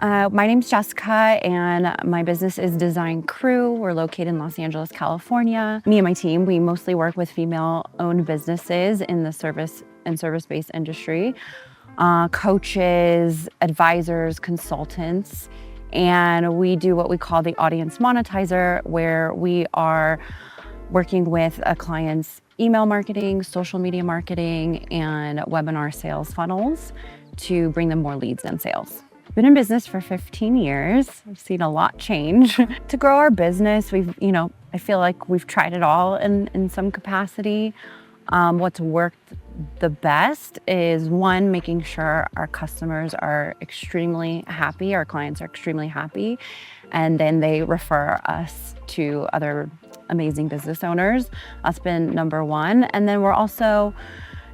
My name's Jessica, and my business is Design Crew. We're located in Los Angeles, California. Me and my team, we mostly work with female-owned businesses in the service and service-based industry, coaches, advisors, consultants, and we do what we call the audience monetizer, where we are working with a client's email marketing, social media marketing, and webinar sales funnels to bring them more leads and sales. Been in business for 15 years. We've seen a lot change. To grow our business, I feel like we've tried it all in some capacity. What's worked the best is one, making sure our customers are extremely happy, our clients are extremely happy, and then they refer us to other amazing business owners. That's been number one. And then we're also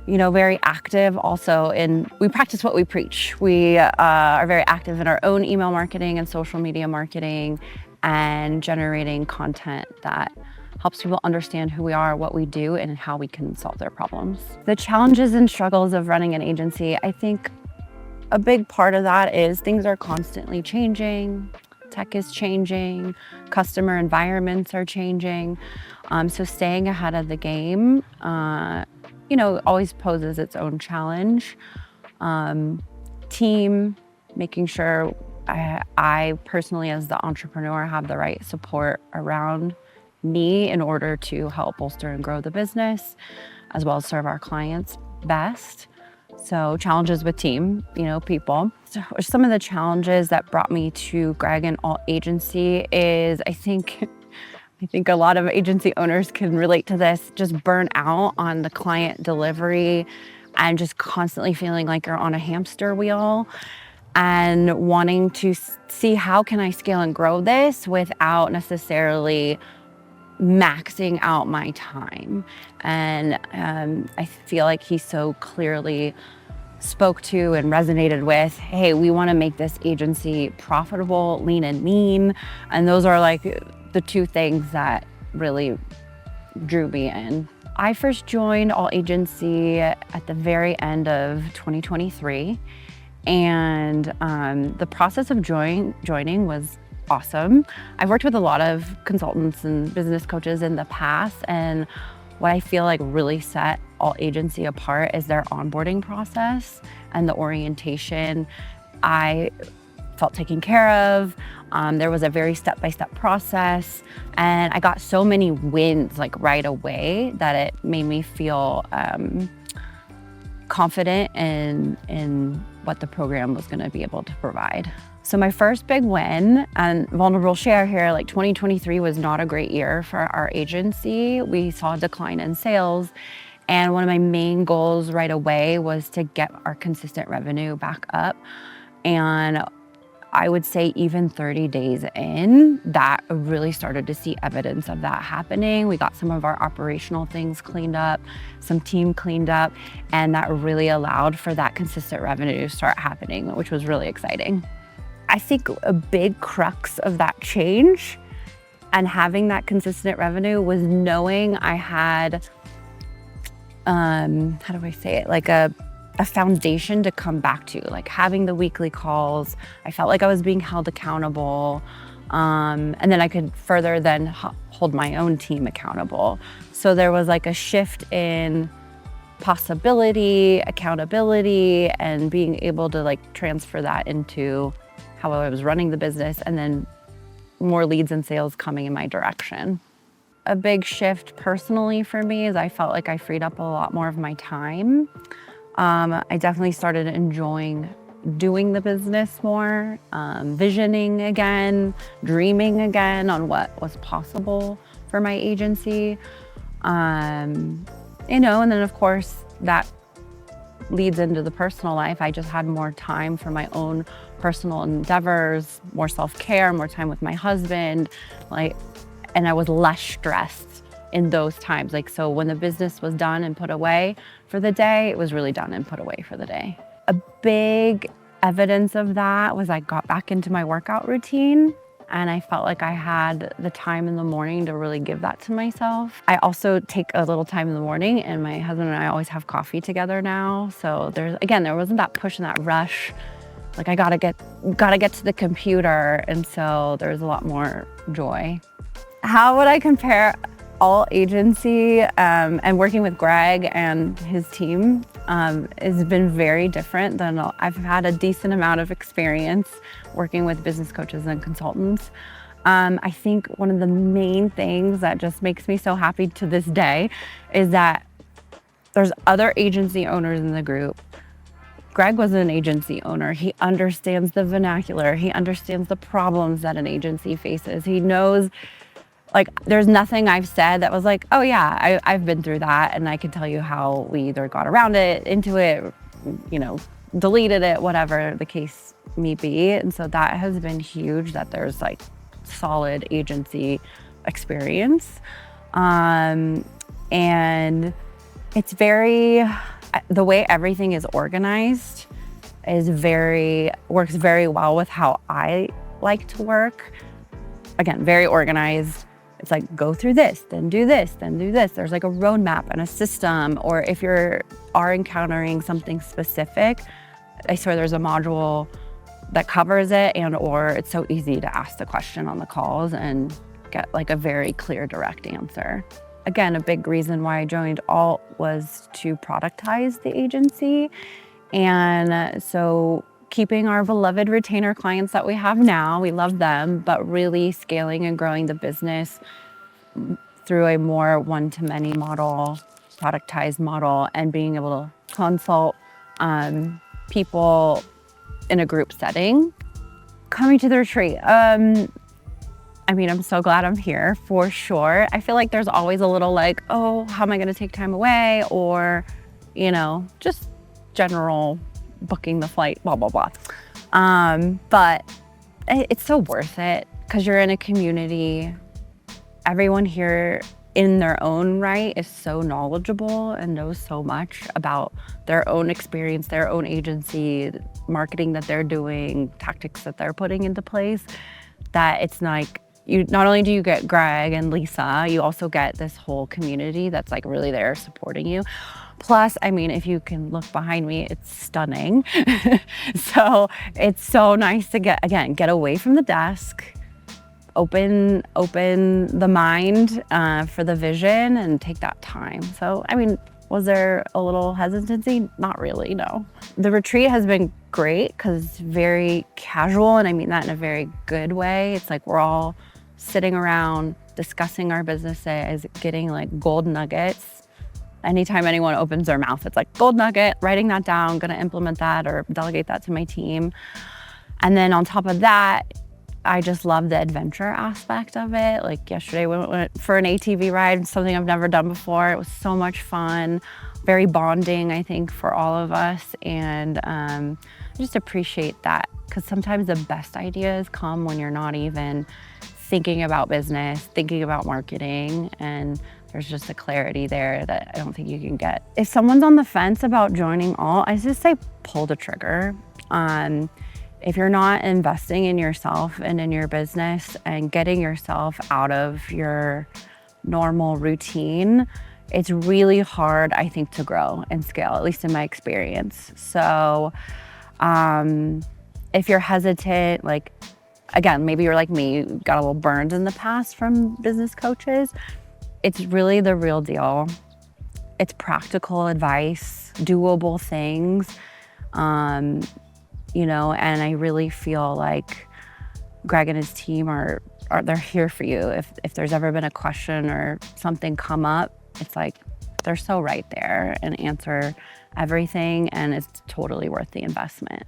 very active we practice what we preach. We are very active in our own email marketing and social media marketing and generating content that helps people understand who we are, what we do, and how we can solve their problems. The challenges and struggles of running an agency, I think a big part of that is things are constantly changing. Tech is changing, customer environments are changing. So staying ahead of the game, always poses its own challenge. Team, making sure I personally, as the entrepreneur, have the right support around me in order to help bolster and grow the business, as well as serve our clients best. So challenges with team, people. So some of the challenges that brought me to Greg and Alt Agency is, I think a lot of agency owners can relate to this, just burn out on the client delivery and just constantly feeling like you're on a hamster wheel and wanting to see how can I scale and grow this without necessarily maxing out my time. And I feel like he so clearly spoke to and resonated with, hey, we want to make this agency profitable, lean and mean. And those are like the two things that really drew me in. I first joined Alt Agency at the very end of 2023. And the process of joining was awesome. I've worked with a lot of consultants and business coaches in the past, and what I feel like really set Alt Agency apart is their onboarding process and the orientation. I felt taken care of. There was a very step-by-step process, and I got so many wins right away that it made me feel confident in what the program was going to be able to provide. So my first big win, and vulnerable share here, 2023 was not a great year for our agency. We saw a decline in sales. And one of my main goals right away was to get our consistent revenue back up. And I would say even 30 days in, that really started to see evidence of that happening. We got some of our operational things cleaned up, some team cleaned up, and that really allowed for that consistent revenue to start happening, which was really exciting. I think a big crux of that change and having that consistent revenue was knowing I had, a foundation to come back to, having the weekly calls. I felt like I was being held accountable. And then I could further then hold my own team accountable. So there was a shift in possibility, accountability, and being able to transfer that into how I was running the business, and then more leads and sales coming in my direction. A big shift personally for me is I felt like I freed up a lot more of my time. I definitely started enjoying doing the business more, visioning again, dreaming again on what was possible for my agency. And then of course that leads into the personal life. I just had more time for my own personal endeavors, more self-care, more time with my husband, and I was less stressed in those times. So when the business was done and put away for the day, it was really done and put away for the day. A big evidence of that was I got back into my workout routine, and I felt like I had the time in the morning to really give that to myself. I also take a little time in the morning, and my husband and I always have coffee together now. So there wasn't that push and that rush like I gotta get to the computer. And so there's a lot more joy. How would I compare all agency and working with Greg and his team has been very different than I've had a decent amount of experience working with business coaches and consultants. I think one of the main things that just makes me so happy to this day is that there's other agency owners in the group. Greg was an agency owner. He understands the vernacular. He understands the problems that an agency faces. He knows, like, there's nothing I've said that was like, oh yeah, I've been through that, and I can tell you how we either got around it, into it, deleted it, whatever the case may be. And so that has been huge, that there's like solid agency experience. And it's the way everything is organized works very well with how I like to work. Again, very organized. It's like, go through this, then do this, then do this. There's like a roadmap and a system. Or if you are encountering something specific, I swear there's a module that covers it, or it's so easy to ask the question on the calls and get like a very clear, direct answer. Again, a big reason why I joined Alt was to productize the agency. And so keeping our beloved retainer clients that we have now, we love them, but really scaling and growing the business through a more one-to-many model, productized model, and being able to consult people in a group setting. Coming to the retreat, I'm so glad I'm here, for sure. I feel like there's always a little like, oh, how am I gonna take time away? Or, just general booking the flight, blah, blah, blah. But it's so worth it because you're in a community. Everyone here in their own right is so knowledgeable and knows so much about their own experience, their own agency, marketing that they're doing, tactics that they're putting into place, that it's like, not only do you get Greg and Lisa, you also get this whole community that's like really there supporting you. Plus, if you can look behind me, it's stunning. So it's so nice to get away from the desk, open the mind for the vision, and take that time. So, was there a little hesitancy? Not really, no. The retreat has been great because it's very casual, and I mean that in a very good way. It's like we're all sitting around discussing our businesses, getting like gold nuggets. Anytime anyone opens their mouth, it's like gold nugget, writing that down, gonna implement that or delegate that to my team. And then on top of that, I just love the adventure aspect of it. Like yesterday, we went for an ATV ride, something I've never done before. It was so much fun, very bonding, I think, for all of us. And I just appreciate that, because sometimes the best ideas come when you're not even thinking about business, thinking about marketing, and there's just a clarity there that I don't think you can get. If someone's on the fence about joining Alt, I just say pull the trigger. If you're not investing in yourself and in your business and getting yourself out of your normal routine, it's really hard, I think, to grow and scale, at least in my experience. So if you're hesitant, like, again, maybe you're like me, got a little burned in the past from business coaches, it's really the real deal. It's practical advice, doable things, and I really feel like Greg and his team they're here for you. If there's ever been a question or something come up, it's like they're so right there and answer everything, and it's totally worth the investment.